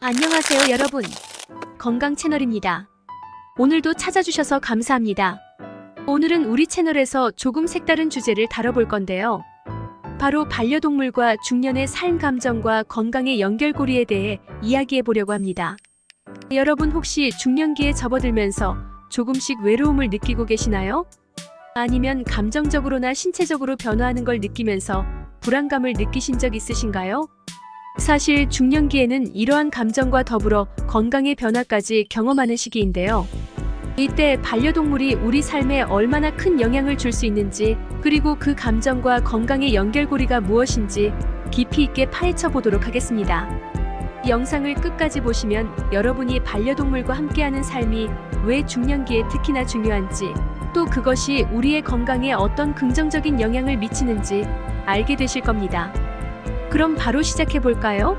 안녕하세요 여러분, 건강 채널입니다. 오늘도 찾아주셔서 감사합니다. 오늘은 우리 채널에서 조금 색다른 주제를 다뤄볼 건데요. 바로 반려동물과 중년의 삶 감정과 건강의 연결고리에 대해 이야기해 보려고 합니다. 여러분 혹시 중년기에 접어들면서 조금씩 외로움을 느끼고 계시나요? 아니면 감정적으로나 신체적으로 변화하는 걸 느끼면서 불안감을 느끼신 적 있으신가요? 사실 중년기에는 이러한 감정과 더불어 건강의 변화까지 경험하는 시기인데요. 이때 반려동물이 우리 삶에 얼마나 큰 영향을 줄 수 있는지, 그리고 그 감정과 건강의 연결고리가 무엇인지 깊이 있게 파헤쳐 보도록 하겠습니다. 영상을 끝까지 보시면 여러분이 반려동물과 함께하는 삶이 왜 중년기에 특히나 중요한지, 또 그것이 우리의 건강에 어떤 긍정적인 영향을 미치는지 알게 되실 겁니다. 그럼 바로 시작해 볼까요?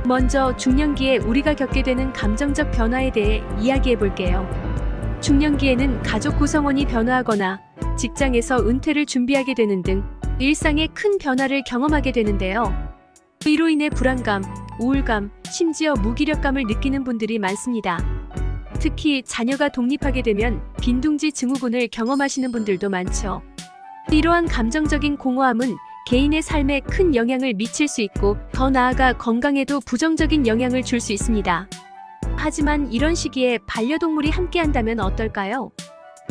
먼저 중년기에 우리가 겪게 되는 감정적 변화에 대해 이야기해 볼게요. 중년기에는 가족 구성원이 변화하거나 직장에서 은퇴를 준비하게 되는 등 일상의 큰 변화를 경험하게 되는데요. 이로 인해 불안감, 우울감, 심지어 무기력감을 느끼는 분들이 많습니다. 특히 자녀가 독립하게 되면 빈둥지 증후군을 경험하시는 분들도 많죠. 이러한 감정적인 공허함은 개인의 삶에 큰 영향을 미칠 수 있고, 더 나아가 건강에도 부정적인 영향을 줄 수 있습니다. 하지만 이런 시기에 반려동물이 함께한다면 어떨까요?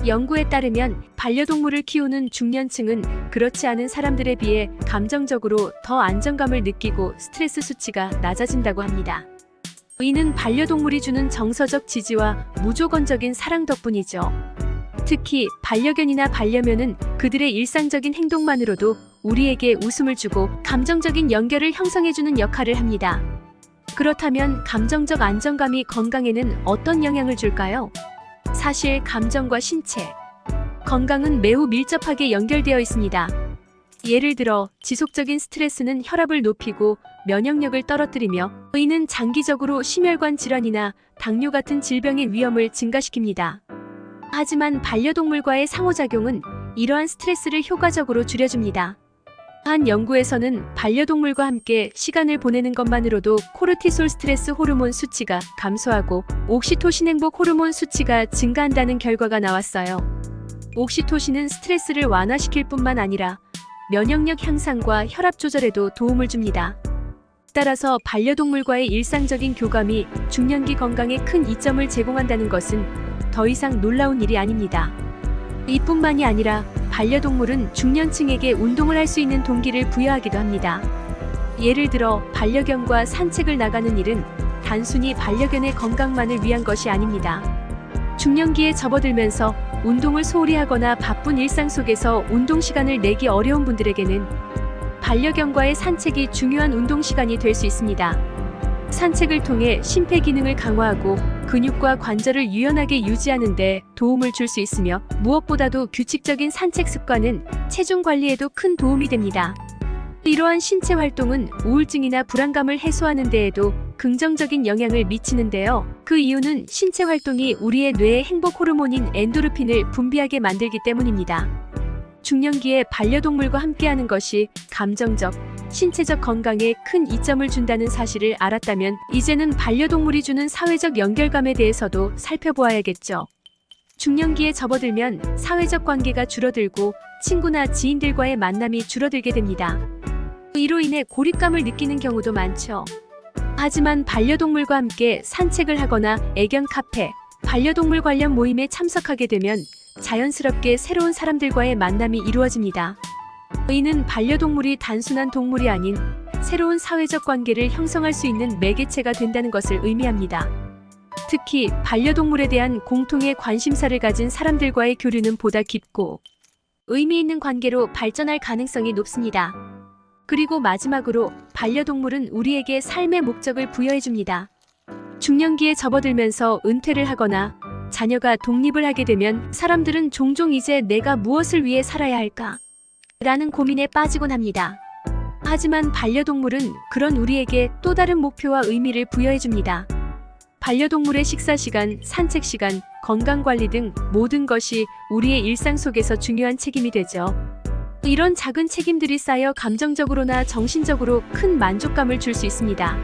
연구에 따르면 반려동물을 키우는 중년층은 그렇지 않은 사람들에 비해 감정적으로 더 안정감을 느끼고 스트레스 수치가 낮아진다고 합니다. 이는 반려동물이 주는 정서적 지지와 무조건적인 사랑 덕분이죠. 특히 반려견이나 반려묘는 그들의 일상적인 행동만으로도 우리에게 웃음을 주고 감정적인 연결을 형성해주는 역할을 합니다. 그렇다면 감정적 안정감이 건강에는 어떤 영향을 줄까요? 사실 감정과 신체, 건강은 매우 밀접하게 연결되어 있습니다. 예를 들어 지속적인 스트레스는 혈압을 높이고 면역력을 떨어뜨리며, 이는 장기적으로 심혈관 질환이나 당뇨 같은 질병의 위험을 증가시킵니다. 하지만 반려동물과의 상호작용은 이러한 스트레스를 효과적으로 줄여줍니다. 한 연구에서는 반려동물과 함께 시간을 보내는 것만으로도 코르티솔 스트레스 호르몬 수치가 감소하고 옥시토신 행복 호르몬 수치가 증가한다는 결과가 나왔어요. 옥시토신은 스트레스를 완화시킬 뿐만 아니라 면역력 향상과 혈압 조절에도 도움을 줍니다. 따라서 반려동물과의 일상적인 교감이 중년기 건강에 큰 이점을 제공한다는 것은 더 이상 놀라운 일이 아닙니다. 이뿐만이 아니라 반려동물은 중년층에게 운동을 할 수 있는 동기를 부여하기도 합니다. 예를 들어 반려견과 산책을 나가는 일은 단순히 반려견의 건강만을 위한 것이 아닙니다. 중년기에 접어들면서 운동을 소홀히 하거나 바쁜 일상 속에서 운동 시간을 내기 어려운 분들에게는 반려견과의 산책이 중요한 운동 시간이 될 수 있습니다. 산책을 통해 심폐기능을 강화하고 근육과 관절을 유연하게 유지하는 데 도움을 줄 수 있으며, 무엇보다도 규칙적인 산책 습관은 체중 관리에도 큰 도움이 됩니다. 이러한 신체 활동은 우울증이나 불안감을 해소하는 데에도 긍정적인 영향을 미치는데요. 그 이유는 신체 활동이 우리의 뇌의 행복 호르몬인 엔도르핀을 분비하게 만들기 때문입니다. 중년기에 반려동물과 함께하는 것이 감정적, 신체적 건강에 큰 이점을 준다는 사실을 알았다면 이제는 반려동물이 주는 사회적 연결감에 대해서도 살펴보아야겠죠. 중년기에 접어들면 사회적 관계가 줄어들고 친구나 지인들과의 만남이 줄어들게 됩니다. 이로 인해 고립감을 느끼는 경우도 많죠. 하지만 반려동물과 함께 산책을 하거나 애견 카페, 반려동물 관련 모임에 참석하게 되면 자연스럽게 새로운 사람들과의 만남이 이루어집니다. 이는 반려동물이 단순한 동물이 아닌 새로운 사회적 관계를 형성할 수 있는 매개체가 된다는 것을 의미합니다. 특히 반려동물에 대한 공통의 관심사를 가진 사람들과의 교류는 보다 깊고 의미 있는 관계로 발전할 가능성이 높습니다. 그리고 마지막으로 반려동물은 우리에게 삶의 목적을 부여해줍니다. 중년기에 접어들면서 은퇴를 하거나 자녀가 독립을 하게 되면 사람들은 종종 이제 내가 무엇을 위해 살아야 할까? 라는 고민에 빠지곤 합니다. 하지만 반려동물은 그런 우리에게 또 다른 목표와 의미를 부여해줍니다. 반려동물의 식사 시간, 산책 시간, 건강관리 등 모든 것이 우리의 일상 속에서 중요한 책임이 되죠. 이런 작은 책임들이 쌓여 감정적으로나 정신적으로 큰 만족감을 줄 수 있습니다.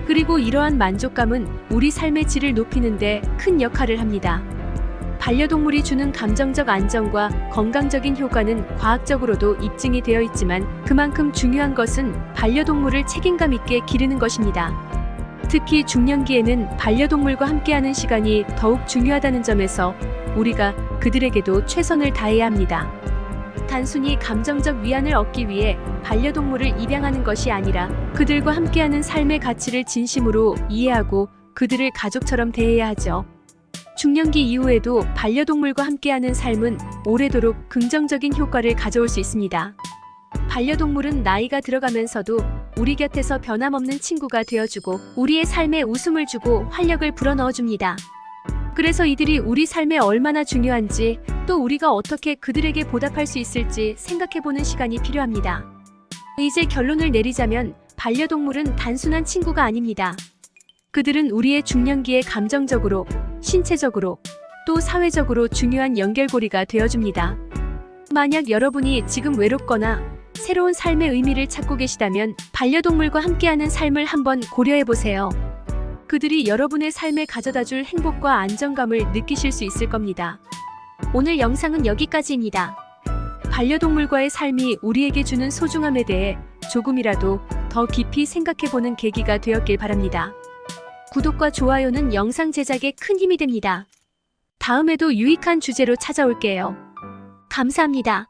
그리고 이러한 만족감은 우리 삶의 질을 높이는 데 큰 역할을 합니다. 반려동물이 주는 감정적 안정과 건강적인 효과는 과학적으로도 입증이 되어 있지만 그만큼 중요한 것은 반려동물을 책임감 있게 기르는 것입니다. 특히 중년기에는 반려동물과 함께하는 시간이 더욱 중요하다는 점에서 우리가 그들에게도 최선을 다해야 합니다. 단순히 감정적 위안을 얻기 위해 반려동물을 입양하는 것이 아니라 그들과 함께하는 삶의 가치를 진심으로 이해하고 그들을 가족처럼 대해야 하죠. 중년기 이후에도 반려동물과 함께하는 삶은 오래도록 긍정적인 효과를 가져올 수 있습니다. 반려동물은 나이가 들어가면서도 우리 곁에서 변함없는 친구가 되어주고 우리의 삶에 웃음을 주고 활력을 불어넣어줍니다. 그래서 이들이 우리 삶에 얼마나 중요한지 또 우리가 어떻게 그들에게 보답할 수 있을지 생각해보는 시간이 필요합니다. 이제 결론을 내리자면 반려동물은 단순한 친구가 아닙니다. 그들은 우리의 중년기에 감정적으로, 신체적으로, 또 사회적으로 중요한 연결고리가 되어줍니다. 만약 여러분이 지금 외롭거나 새로운 삶의 의미를 찾고 계시다면 반려동물과 함께하는 삶을 한번 고려해보세요. 그들이 여러분의 삶에 가져다줄 행복과 안정감을 느끼실 수 있을 겁니다. 오늘 영상은 여기까지입니다. 반려동물과의 삶이 우리에게 주는 소중함에 대해 조금이라도 더 깊이 생각해보는 계기가 되었길 바랍니다. 구독과 좋아요는 영상 제작에 큰 힘이 됩니다. 다음에도 유익한 주제로 찾아올게요. 감사합니다.